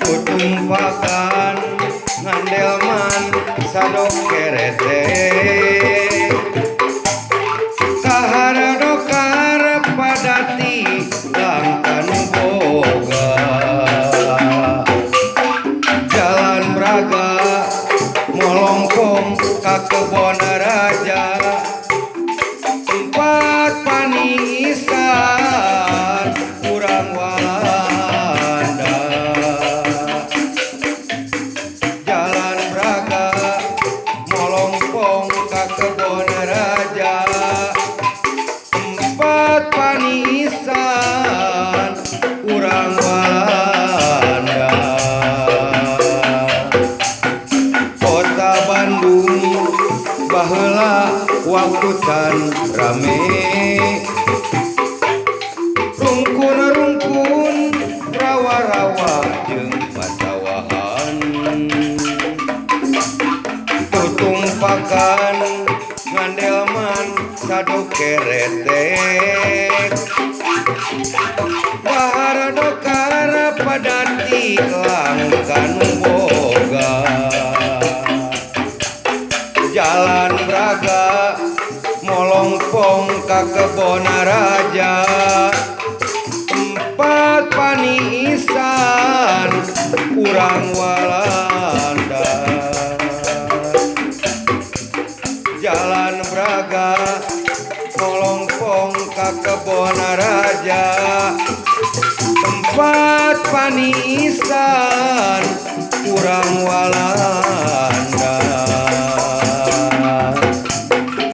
kutumpakan ngandelman sadok kerete kahara dokar padati langkan boga jalan Braga molongkong ka kebon raja tempat panisan kurang Walanda jalan Braga molongkong ka kebon raja tempat panisan kurang Walanda kota Bandung baheula waktutan rame rungkun-rungkun rawa-rawa jeung pasawahan tutumpakan ngandelman sadok keretek bahara dokar padati langkan boga jalan Braga molongpong ka kebon raja tempat panisan kurang Walanda jalan Braga molongpong ka kebon raja tempat panisan kurang Walanda